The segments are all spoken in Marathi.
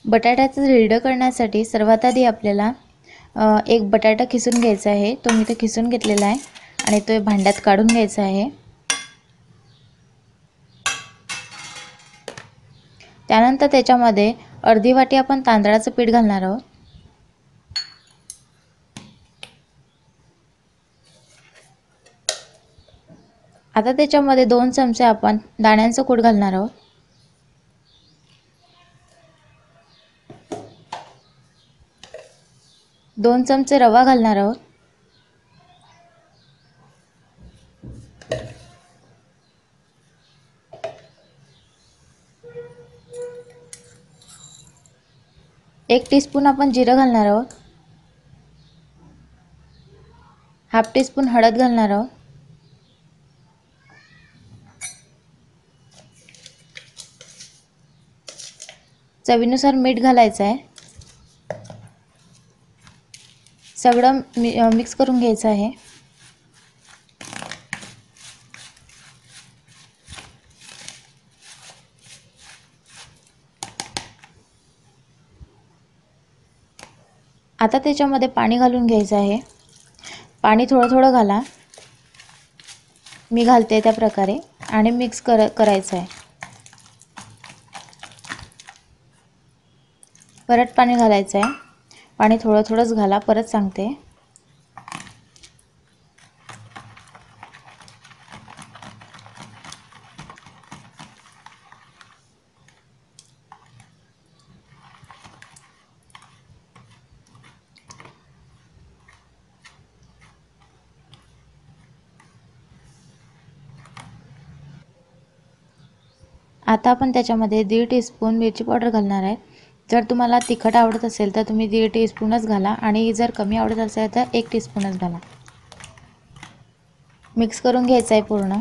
बटाट्याचं धिरडं करण्यासाठी सर्वात आधी आपल्याला एक बटाटा खिसून घ्यायचा आहे। तो मी इथे खिसून घेतलेला आहे आणि तो भांड्यात काढून घ्यायचा आहे। त्यानंतर त्याच्यामध्ये अर्धी वाटी आपण तांदळाचं पीठ घालणार आहोत। आता त्याच्यामध्ये 2 चमचे आपण दाण्यांचं कूट घालणार आहोत। दोन चमचे रवा घालणार आहोत। एक टीस्पून आपण जिरं घालणार आहोत। हाफ टीस्पून हळद घालणार आहोत। चवीनुसार मीठ घालायचं आहे। सगळं मिक्स करून घ्यायचं आहे। आता त्याच्यामध्ये पाणी घालून घ्यायचं आहे। पाणी थोडं थोडं घाला, मी घालते त्या प्रकारे, आणि मिक्स करायचं आहे। परत पाणी घालायचं आहे। पाणी थोडं थोडंच घाला, परत सांगते। आता आपण त्याच्यामध्ये 1.5 टीस्पून मिरची पावडर घालणार आहे। जर तुम्हाला तिखट आवडत असेल तर तुम्ही 1.5 टीस्पूनच घाला, आणि जर कमी आवडत असेल तर 1 टीस्पूनच घाला। मिक्स करून घ्यायचं आहे पूर्ण।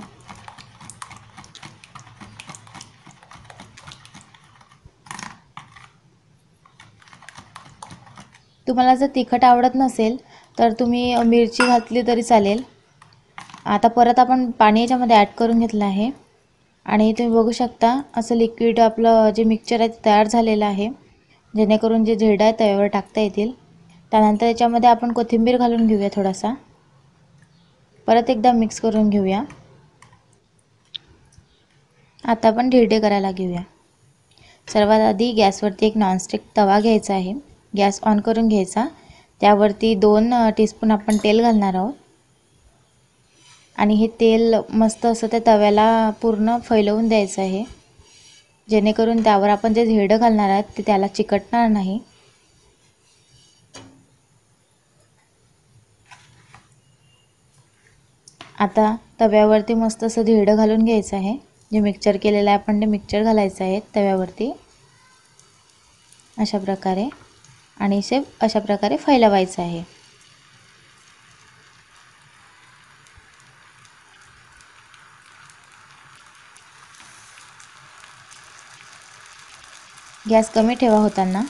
तुम्हाला जर तिखट आवडत नसेल तर तुम्ही मिरची घातली तरी चालेल। आता परत आपण पाणी याच्यामध्ये ॲड करून घेतलं आहे, आणि तुम्ही बघू शकता असं लिक्विड आपलं जे मिक्सचर आहे ते तयार झालेलं आहे, जेणेकरून जे धिरडं आहे तव्यावर टाकता येतील। त्यानंतर याच्यामध्ये आपण कोथिंबीर घालून घेऊया थोडासा। परत एकदा मिक्स करून घेऊया। आता आपण धिरडे करायला घेऊया। सर्वात आधी गॅसवरती एक नॉनस्टिक तवा घ्यायचा आहे। गॅस ऑन करून घ्यायचा। त्यावरती 2 टीस्पून आपण तेल घालणार आहोत, आणि हे तेल मस्त असं त्या तव्याला पूर्ण फैलवून द्यायचं आहे, जेणेकरून त्यावर आपण जे धिरडं घालणार आहोत ते त्याला चिकटणार नाही। आता तव्यावरती मस्त असं धिरडं घालून घ्यायचं आहे। जे मिक्सचर केलेलं आहे आपण ते मिक्सचर घालायचं आहे तव्यावरती, अशा प्रकारे, आणि अशा प्रकारे फैलवायचं आहे। गॅस कमी ठेवा होताना।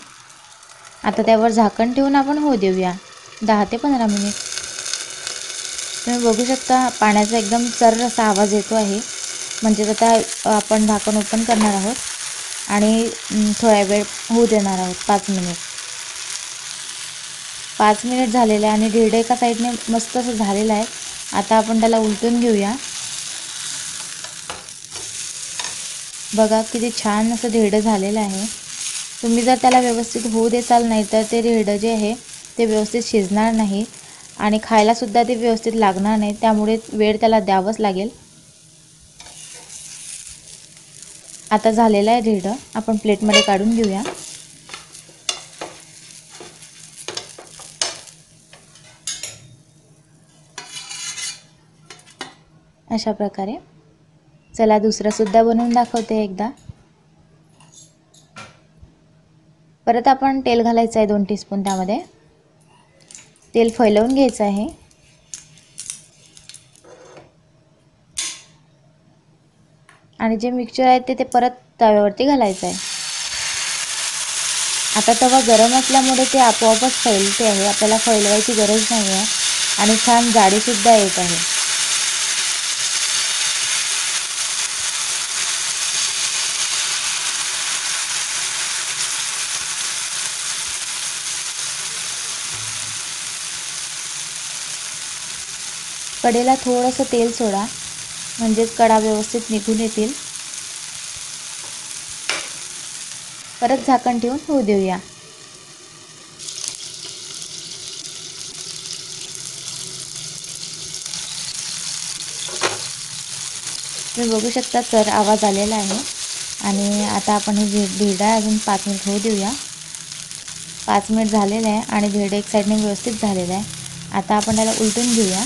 आता त्यावर झाकण ठेवून आपण होऊ देऊया 10 ते 15 मिनिट। तुम्ही बघू शकता पाण्याचा एकदम सर्र असा आवाज येतो आहे, म्हणजे आता आपण झाकण ओपन करणार आहोत आणि थोडा वेळ होऊ देणार आहोत, 5 मिनिट। 5 मिनिट झालेले आहे आणि धिरडं एका साईडने मस्त असं झालेलं आहे। आता आपण त्याला उलटून घेऊया। बघा किती छान असं धिरडं झालेलं आहे। तुम्ही जर त्याला व्यवस्थित होऊ देसाल नाही तर ते धिरडं जे आहे ते व्यवस्थित शिजणार नाही, आणि खायलासुद्धा ते व्यवस्थित लागणार नाही, त्यामुळे वेळ त्याला द्यावंच लागेल। आता झालेलं आहे धिरडं, आपण प्लेटमध्ये काढून घेऊया। अशा प्रकारे। चला दुसरंसुद्धा बनवून दाखवते एकदा। परत आपण तेल घालायचं आहे 2 टीस्पून, त्यामध्ये तेल फैलवून घ्यायचं आहे। आणि जे मिक्सचर आहे ते परत तव्यावरती घालायचं आहे। आता तवा गरम असल्यामुळे ते आपोआपच फैलते आहे, आपल्याला फैलवायची गरज नाही आहे, आणि छान जाडीसुद्धा येत आहे। कढईला थोडंसं तेल सोडा, म्हणजेच कडा व्यवस्थित निघून येतील. परत झाकण ठेवून होऊ देऊया. तुम्ही बघू शकता तर आवाज आलेला आहे. आणि आता आपण ही धिरडा अजून 5 मिनिट होऊ देऊया. 5 मिनिट झालेलं आहे आणि धिरडा एक साईडने व्यवस्थित झालेला आहे. आता आपण त्याला उलटून घेऊया.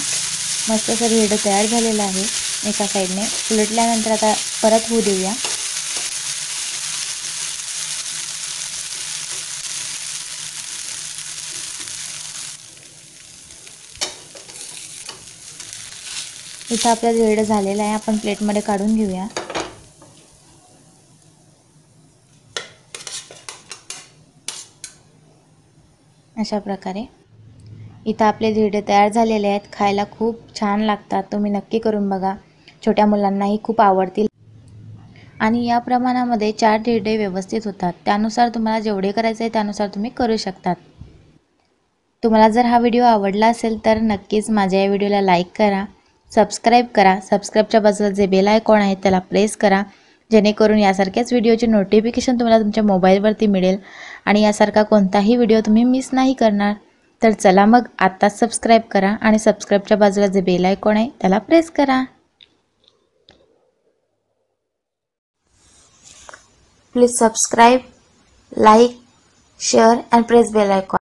मस्त असं धिरडं तयार झालेलं आहे. एका साईडने उलटल्यानंतर आता परत होऊ देऊया. इथं आपलं धिरडं झालेलं आहे. आपण प्लेटमध्ये काढून घेऊया. अशा प्रकारे इथं आपले धिरडे तयार झालेले आहेत. खायला खूप छान लागतात. तुम्ही नक्की करून बघा. छोट्या मुलांनाही खूप आवडतील. आणि या प्रमाणामध्ये 4 धिरडे व्यवस्थित होतात. त्यानुसार तुम्हाला जेवढे करायचे आहे त्यानुसार तुम्ही करू शकतात. तुम्हाला जर हा व्हिडिओ आवडला असेल तर नक्कीच माझ्या या व्हिडिओला लाईक करा, सबस्क्राईब करा. सबस्क्राईबच्या बाजूला जे बेल आयकॉन आहे त्याला प्रेस करा, जेणेकरून यासारख्याच व्हिडिओचे नोटिफिकेशन तुम्हाला तुमच्या मोबाईलवरती मिळेल आणि यासारखा कोणताही व्हिडिओ तुम्ही मिस नाही करणार. तर चला मग आत्ताच सबस्क्राईब करा आणि सबस्क्राईबच्या बाजूला जे बेल आयकॉन आहे त्याला प्रेस करा. Please subscribe, like, share and press bell icon.